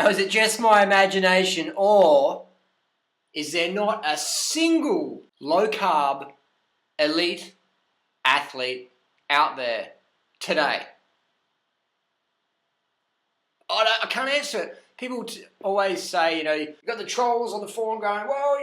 Now, is it just my imagination, or is there not a single low-carb elite athlete out there today? I can't answer it. People always say, you've got the trolls on the forum going, well,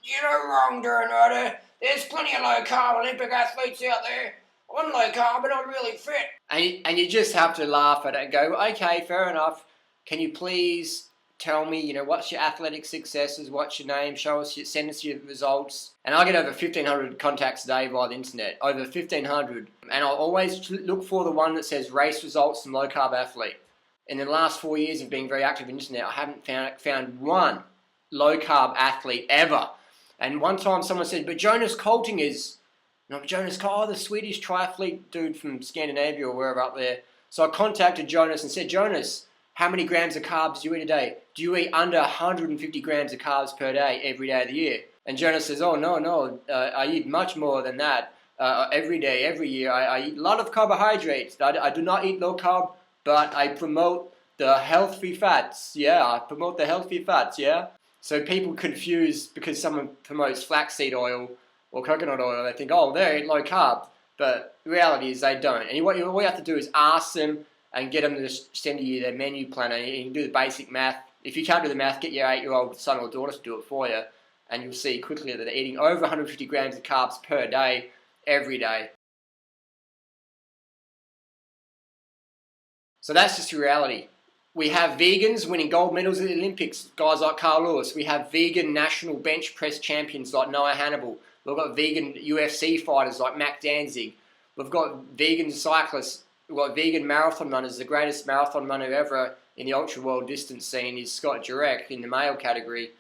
you're wrong, durianrider. There's plenty of low-carb Olympic athletes out there. I'm low-carb, but I'm really fit. And you just have to laugh at it and go, okay, fair enough. Can you please tell me, what's your athletic successes, what's your name, send us your results. And I get over 1,500 contacts a day via the internet, over 1,500. And I'll always look for the one that says race results and low-carb athlete. In the last 4 years of being very active on the internet, I haven't found one low-carb athlete ever. And one time someone said, but Jonas Colting is... No, Jonas, the Swedish triathlete dude from Scandinavia or wherever up there. So I contacted Jonas and said, Jonas, how many grams of carbs do you eat a day? Do you eat under 150 grams of carbs per day every day of the year? And Jonas says, oh, no, I eat much more than that every day, every year. I eat a lot of carbohydrates. I do not eat low carb, but I promote the healthy fats. Yeah, I promote the healthy fats, yeah? So people confuse because someone promotes flaxseed oil or coconut oil, they think, oh, they eat low carb. But the reality is they don't. And all you have to do is ask them and get them to send you their menu planner. You can do the basic math. If you can't do the math, get your 8-year-old son or daughter to do it for you, and you'll see quickly that they're eating over 150 grams of carbs per day, every day. So that's just the reality. We have vegans winning gold medals at the Olympics, guys like Carl Lewis. We have vegan national bench press champions like Noah Hannibal. We've got vegan UFC fighters like Mac Danzig. We've got vegan cyclists. We've got vegan marathon runners. The greatest marathon runner ever in the ultra world distance scene is Scott Jurek in the male category.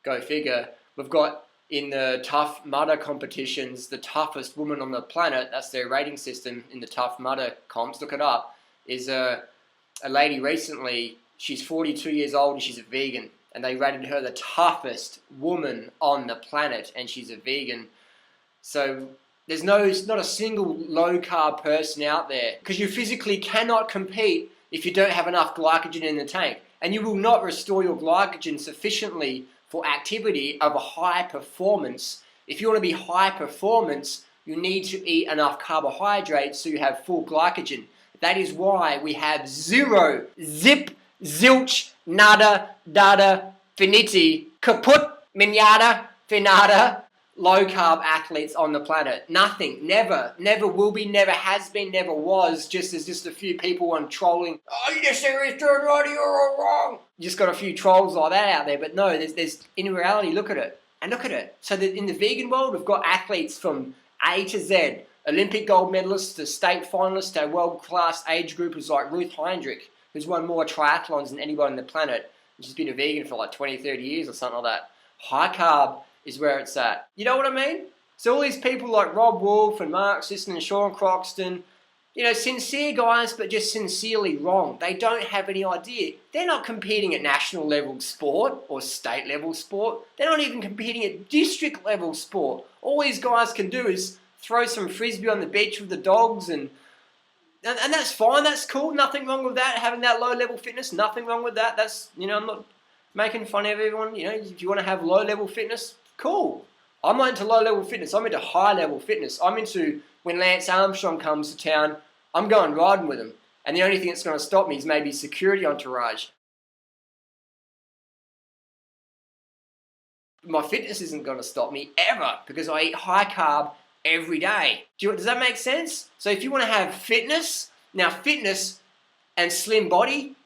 Go figure. We've got in the Tough Mudder competitions, the toughest woman on the planet, that's their rating system in the Tough Mudder comps, look it up, is a lady recently, she's 42 years old and she's a vegan. And they rated her the toughest woman on the planet, and she's a vegan. So there's not a single low-carb person out there, because you physically cannot compete if you don't have enough glycogen in the tank. And you will not restore your glycogen sufficiently for activity of a high performance. If you want to be high performance, you need to eat enough carbohydrates so you have full glycogen. That is why we have zero, zip, zilch, nada, dada, finiti, kaput, minyada, finada, low-carb athletes on the planet. Nothing. Never will be, never has been, never was. There's just a few people on trolling. Oh, you're serious, durianrider, you're all wrong. Just got a few trolls like that out there. But no, there's in reality, look at it. And look at it. So in the vegan world, we've got athletes from A to Z. Olympic gold medalists to state finalists to world-class age groupers like Ruth Heinrich, who's won more triathlons than anybody on the planet. And she's been a vegan for like 20, 30 years or something like that. High carb is where it's at. You know what I mean? So all these people like Rob Wolf and Mark Sisson and Sean Croxton, sincere guys, but just sincerely wrong. They don't have any idea. They're not competing at national level sport or state level sport. They're not even competing at district level sport. All these guys can do is throw some frisbee on the beach with the dogs and that's fine, that's cool, nothing wrong with that, having that low level fitness, nothing wrong with that. That's, I'm not making fun of everyone, if you want to have low level fitness, cool. I'm not into low level fitness, I'm into high level fitness. I'm into when Lance Armstrong comes to town, I'm going riding with him. And the only thing that's going to stop me is maybe security entourage. My fitness isn't going to stop me ever because I eat high carb every day. Does that make sense? So if you want to have fitness, now fitness and slim body,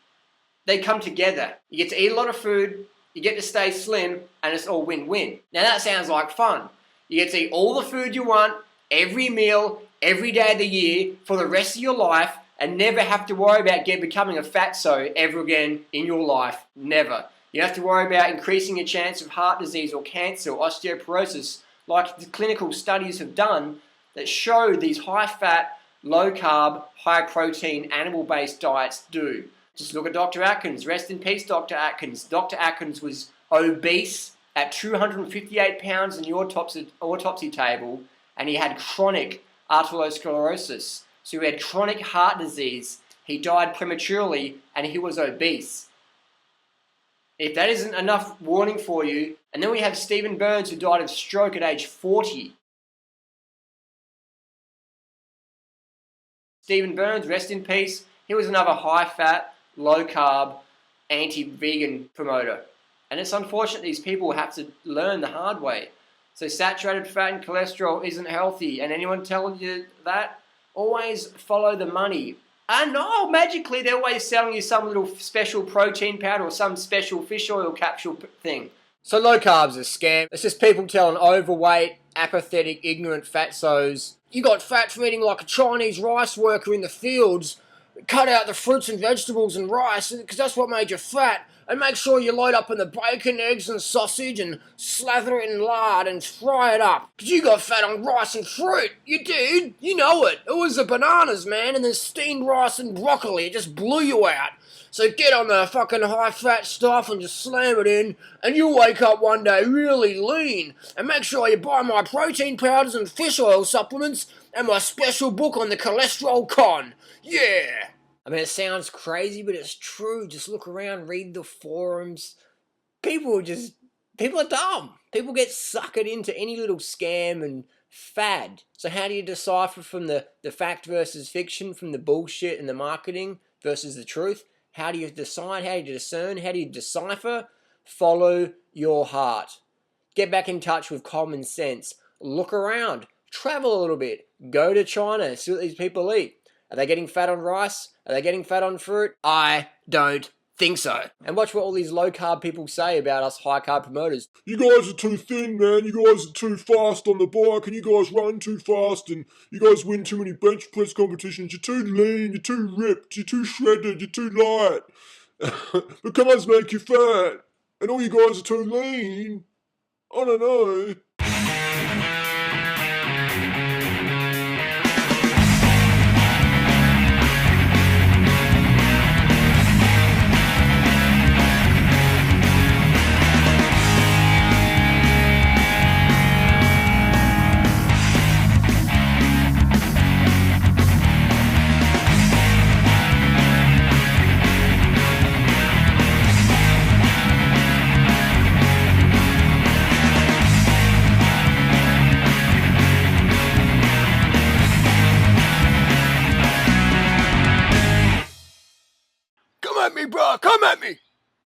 they come together. You get to eat a lot of food, you get to stay slim, and it's all win-win. Now that sounds like fun. You get to eat all the food you want, every meal, every day of the year, for the rest of your life, and never have to worry about becoming a fatso ever again in your life. Never. You don't have to worry about increasing your chance of heart disease or cancer or osteoporosis, like the clinical studies have done that show these high-fat, low-carb, high-protein, animal-based diets do. Just look at Dr. Atkins. Rest in peace, Dr. Atkins. Dr. Atkins was obese at 258 pounds in the autopsy table, and he had chronic arteriosclerosis. So he had chronic heart disease. He died prematurely, and he was obese. If that isn't enough warning for you, and then we have Stephen Burns, who died of stroke at age 40. Stephen Burns, rest in peace. He was another high-fat, low-carb, anti-vegan promoter. And it's unfortunate these people have to learn the hard way. So saturated fat and cholesterol isn't healthy. And anyone telling you that, always follow the money. And magically they're always selling you some little special protein powder or some special fish oil capsule thing. So low carb's a scam. It's just people telling overweight, apathetic, ignorant fatsos, you got fat from eating like a Chinese rice worker in the fields. Cut out the fruits and vegetables and rice because that's what made you fat. And make sure you load up on the bacon, eggs and sausage and slather it in lard and fry it up. Because you got fat on rice and fruit. You did. You know it. It was the bananas, man, and the steamed rice and broccoli. It just blew you out. So get on the fucking high-fat stuff and just slam it in, and you'll wake up one day really lean. And make sure you buy my protein powders and fish oil supplements and my special book on the cholesterol con. Yeah! I mean, it sounds crazy, but it's true. Just look around, read the forums. People are dumb. People get suckered into any little scam and fad. So how do you decipher from the fact versus fiction, from the bullshit and the marketing versus the truth? How do you decide? How do you discern? How do you decipher? Follow your heart. Get back in touch with common sense. Look around. Travel a little bit. Go to China. See what these people eat. Are they getting fat on rice? Are they getting fat on fruit? I don't think so. And watch what all these low-carb people say about us high-carb promoters. You guys are too thin, man. You guys are too fast on the bike, and you guys run too fast, and you guys win too many bench press competitions. You're too lean, you're too ripped, you're too shredded, you're too light. But carbs make you fat, and all you guys are too lean. I don't know. Come at me, bro. Come at me.